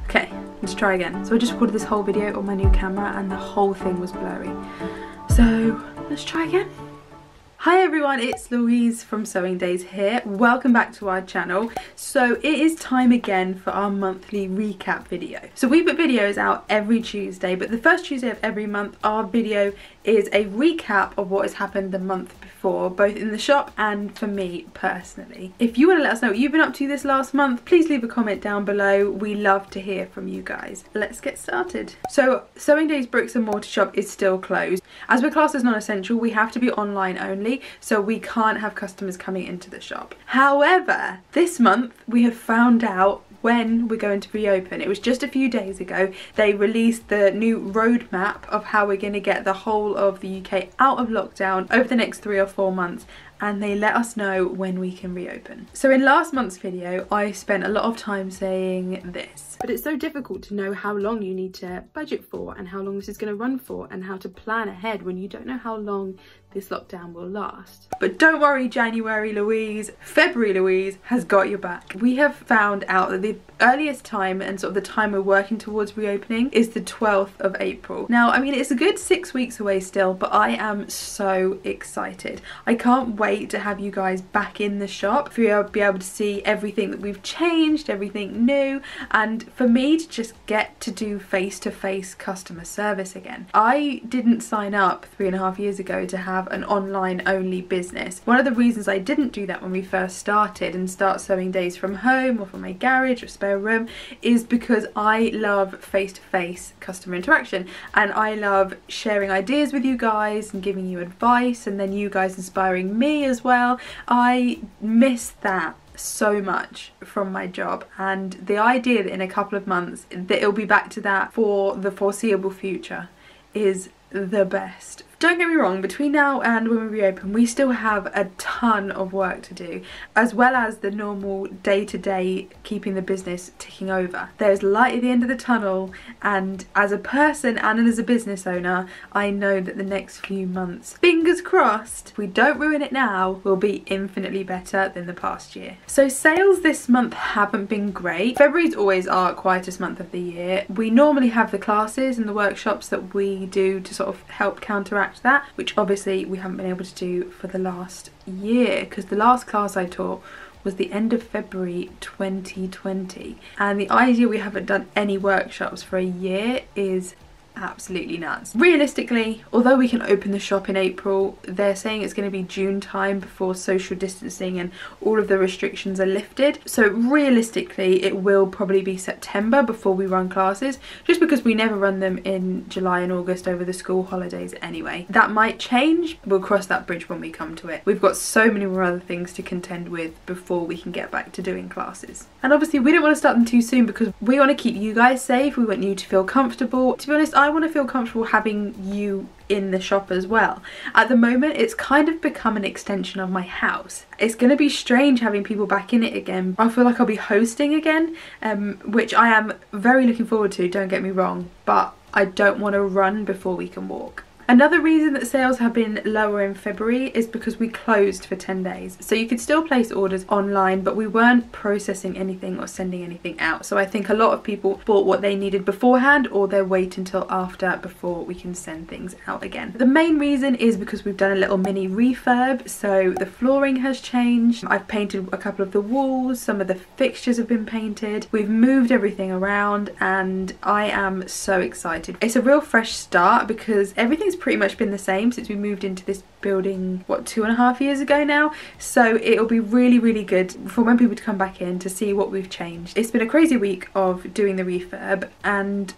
Okay, let's try again. So I just recorded this whole video on my new camera and the whole thing was blurry. So let's try again. Hi everyone, it's Louise from Sewing Daze here. Welcome back to our channel. So it is time again for our monthly recap video. So we put videos out every Tuesday, but the first Tuesday of every month our video is a recap of what has happened the month before, both in the shop and for me personally. If you want to let us know what you've been up to this last month, please leave a comment down below. We love to hear from you guys. Let's get started. So Sewing Daze bricks and mortar shop is still closed. As we're classed as non-essential, we have to be online only, so we can't have customers coming into the shop. However, this month we have found out when we're going to reopen. It was just a few days ago they released the new roadmap of how we're going to get the whole of the UK out of lockdown over the next 3 or 4 months, and they let us know when we can reopen. So in last month's video I spent a lot of time saying this, but it's so difficult to know how long you need to budget for and how long this is going to run for and how to plan ahead when you don't know how long this lockdown will last. But don't worry, January Louise, February Louise has got your back. We have found out that the earliest time and sort of the time we're working towards reopening is the 12th of April. Now, I mean, it's a good 6 weeks away still, but I am so excited. I can't wait to have you guys back in the shop, for you to be able to see everything that we've changed, everything new, and for me to just get to do face-to-face customer service again. I didn't sign up 3.5 years ago to have an online only business. One of the reasons I didn't do that when we first started and start Sewing Daze from home or from my garage or spare room is because I love face-to-face customer interaction, and I love sharing ideas with you guys and giving you advice, and then you guys inspiring me as well. I miss that so much from my job, and the idea that in a couple of months that it'll be back to that for the foreseeable future is the best. Don't get me wrong, between now and when we reopen we still have a ton of work to do, as well as the normal day-to-day keeping the business ticking over. There's light at the end of the tunnel, and as a person and as a business owner I know that the next few months, fingers crossed, if we don't ruin it now, will be infinitely better than the past year. So sales this month haven't been great. February's always our quietest month of the year. We normally have the classes and the workshops that we do to sort of help counteract that, which obviously we haven't been able to do for the last year, because the last class I taught was the end of February 2020, and the idea we haven't done any workshops for a year is absolutely nuts. Realistically, although we can open the shop in April, they're saying it's going to be June time before social distancing and all of the restrictions are lifted. So realistically it will probably be September before we run classes, just because we never run them in July and August over the school holidays anyway. That might change, we'll cross that bridge when we come to it. We've got so many more other things to contend with before we can get back to doing classes. And obviously we don't want to start them too soon because we want to keep you guys safe, we want you to feel comfortable. To be honest, I want to feel comfortable having you in the shop as well. At the moment it's kind of become an extension of my house. It's going to be strange having people back in it again. I feel like I'll be hosting again, which I am very looking forward to, don't get me wrong, but I don't want to run before we can walk. Another reason that sales have been lower in February is because we closed for 10 days. So you could still place orders online, but we weren't processing anything or sending anything out. So I think a lot of people bought what they needed beforehand, or they'll wait until after before we can send things out again. The main reason is because we've done a little mini refurb. So the flooring has changed. I've painted a couple of the walls. Some of the fixtures have been painted. We've moved everything around and I am so excited. It's a real fresh start because everything's pretty much been the same since we moved into this building, what, 2.5 years ago now. So it'll be really good for when people to come back in to see what we've changed. It's been a crazy week of doing the refurb, and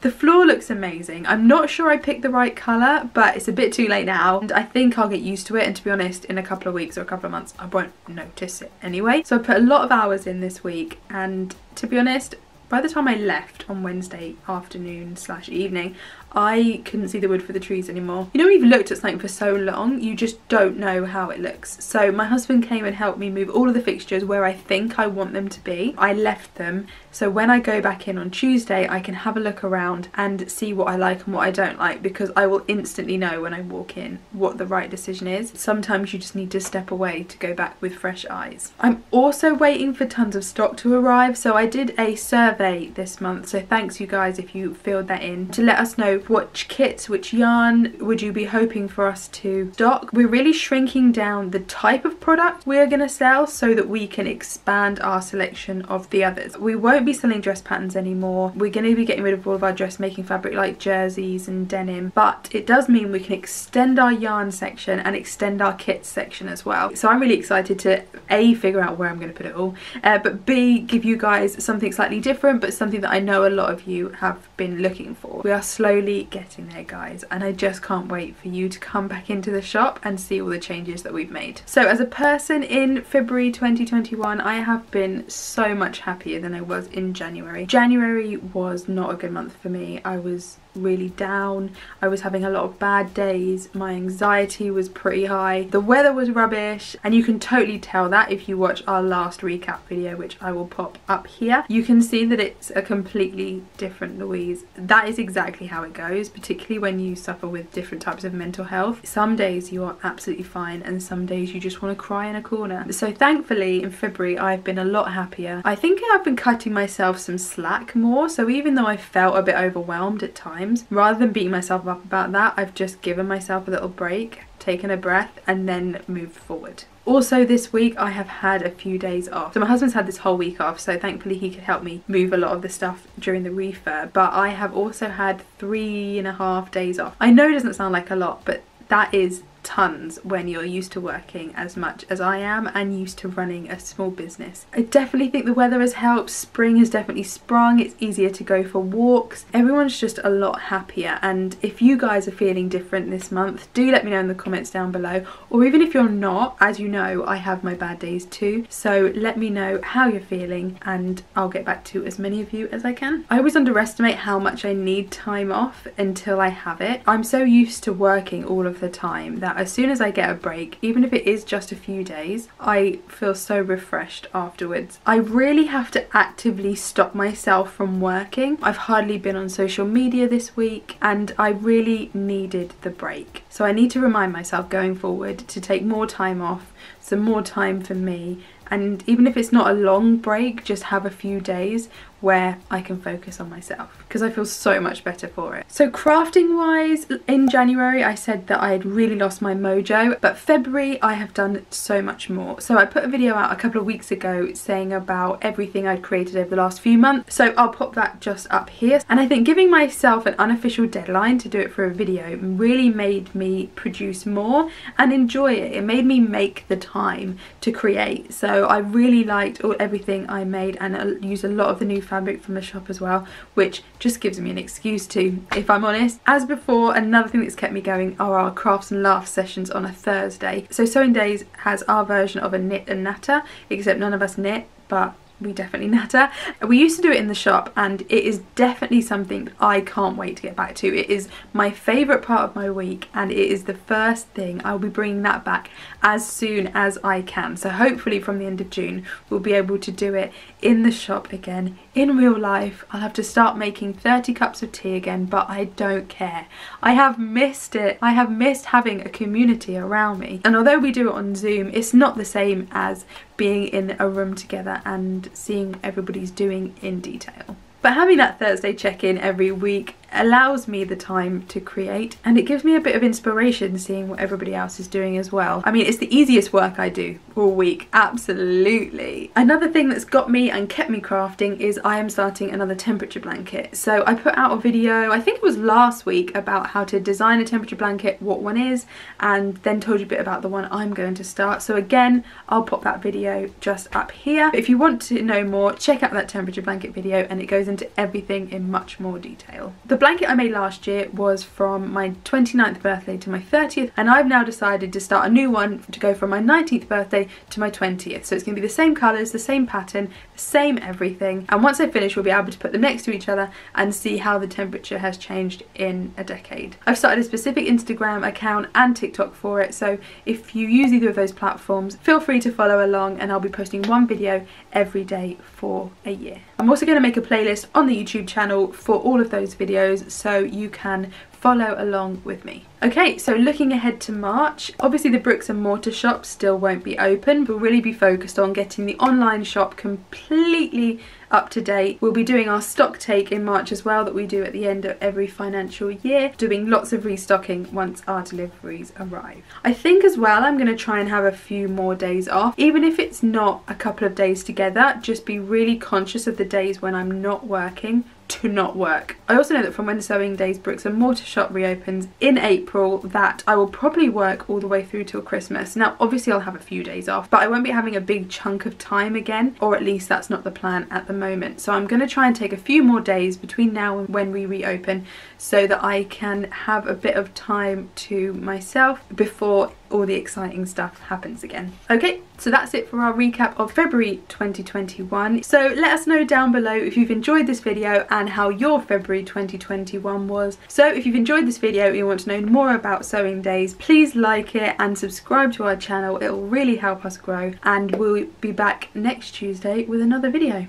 the floor looks amazing. I'm not sure I picked the right colour, but it's a bit too late now and I think I'll get used to it, and to be honest, in a couple of weeks or a couple of months I won't notice it anyway. So I put a lot of hours in this week, and to be honest, by the time I left left on Wednesday afternoon / evening, I couldn't see the wood for the trees anymore. You know, when you've looked at something for so long, you just don't know how it looks. So my husband came and helped me move all of the fixtures where I think I want them to be. I left them, so when I go back in on Tuesday, I can have a look around and see what I like and what I don't like, because I will instantly know when I walk in what the right decision is. Sometimes you just need to step away to go back with fresh eyes. I'm also waiting for tons of stock to arrive, so I did a survey this month, so thanks you guys if you filled that in, to let us know which kits, which yarn would you be hoping for us to stock. We're really shrinking down the type of product we're going to sell so that we can expand our selection of the others. We won't be selling dress patterns anymore. We're going to be getting rid of all of our dressmaking fabric like jerseys and denim, but it does mean we can extend our yarn section and extend our kits section as well. So I'm really excited to A, figure out where I'm going to put it all, but B, give you guys something slightly different, but something that I know a lot of you have been looking for. We are slowly getting there, guys, and I just can't wait for you to come back into the shop and see all the changes that we've made. So as a person in February 2021, I have been so much happier than I was in January. January was not a good month for me. I was really down. I was having a lot of bad days. My anxiety was pretty high. The weather was rubbish, and you can totally tell that if you watch our last recap video, which I will pop up here. You can see that it's a completely different Louise. That is exactly how it goes, particularly when you suffer with different types of mental health. Some days you are absolutely fine, and some days you just want to cry in a corner. So thankfully in February I've been a lot happier. I think I've been cutting myself some slack more, so even though I felt a bit overwhelmed at times, rather than beating myself up about that, I've just given myself a little break, taken a breath, and then moved forward. Also this week I have had a few days off. So my husband's had this whole week off, so thankfully he could help me move a lot of the stuff during the refurb, but I have also had 3.5 days off. I know it doesn't sound like a lot, but that is tons when you're used to working as much as I am and used to running a small business. I definitely think the weather has helped. Spring has definitely sprung. It's easier to go for walks. Everyone's just a lot happier, and if you guys are feeling different this month, do let me know in the comments down below, or even if you're not, as you know, I have my bad days too, so let me know how you're feeling and I'll get back to as many of you as I can. I always underestimate how much I need time off until I have it. I'm so used to working all of the time that as soon as I get a break, even if it is just a few days, I feel so refreshed afterwards. I really have to actively stop myself from working. I've hardly been on social media this week and I really needed the break. So I need to remind myself going forward to take more time off, some more time for me, and even if it's not a long break, just have a few days where I can focus on myself, because I feel so much better for it. So crafting wise, in January I said that I had really lost my mojo, but February I have done so much more. So I put a video out a couple of weeks ago saying about everything I'd created over the last few months, so I'll pop that just up here. And I think giving myself an unofficial deadline to do it for a video really made me produce more and enjoy it. It made me make the time to create. So I really liked everything I made, and I used a lot of the new fabric from the shop as well, which just gives me an excuse to, if I'm honest. As before, another thing that's kept me going are our crafts and laughs sessions on a Thursday. So Sewing Daze has our version of a knit and natter, except none of us knit, but we definitely natter. We used to do it in the shop and it is definitely something I can't wait to get back to. It is my favourite part of my week, and it is the first thing. I'll be bringing that back as soon as I can. So hopefully from the end of June we'll be able to do it in the shop again, in real life. I'll have to start making 30 cups of tea again, but I don't care. I have missed it. I have missed having a community around me, and although we do it on Zoom, it's not the same as being in a room together and seeing what everybody's doing in detail. But having that Thursday check-in every week allows me the time to create, and it gives me a bit of inspiration seeing what everybody else is doing as well. I mean, it's the easiest work I do all week, absolutely. Another thing that's got me and kept me crafting is I am starting another temperature blanket. So I put out a video, I think it was last week, about how to design a temperature blanket, what one is, and then told you a bit about the one I'm going to start. So again, I'll pop that video just up here. If you want to know more, check out that temperature blanket video, and it goes into everything in much more detail. The blanket I made last year was from my 29th birthday to my 30th, and I've now decided to start a new one to go from my 19th birthday to my 20th. So it's going to be the same colours, the same pattern, the same everything, and once I finish we'll be able to put them next to each other and see how the temperature has changed in a decade. I've started a specific Instagram account and TikTok for it, so if you use either of those platforms, feel free to follow along, and I'll be posting one video every day for a year. I'm also going to make a playlist on the YouTube channel for all of those videos, so you can follow along with me. Okay, so looking ahead to March, obviously the bricks and mortar shop still won't be open. We'll really be focused on getting the online shop completely up to date. We'll be doing our stock take in March as well, that we do at the end of every financial year, doing lots of restocking once our deliveries arrive. I think as well I'm going to try and have a few more days off, even if it's not a couple of days together. Just be really conscious of the days when I'm not working to not work. I also know that from when Sewing Daze bricks and mortar shop reopens in April that I will probably work all the way through till Christmas. Now obviously I'll have a few days off, but I won't be having a big chunk of time again, or at least that's not the plan at the moment. So I'm going to try and take a few more days between now and when we reopen, so that I can have a bit of time to myself before all the exciting stuff happens again. Okay, so that's it for our recap of February 2021. So let us know down below if you've enjoyed this video and how your February 2021 was. So if you've enjoyed this video and you want to know more about Sewing Daze, please like it and subscribe to our channel. It will really help us grow, and we'll be back next Tuesday with another video.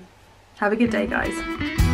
Have a good day, guys.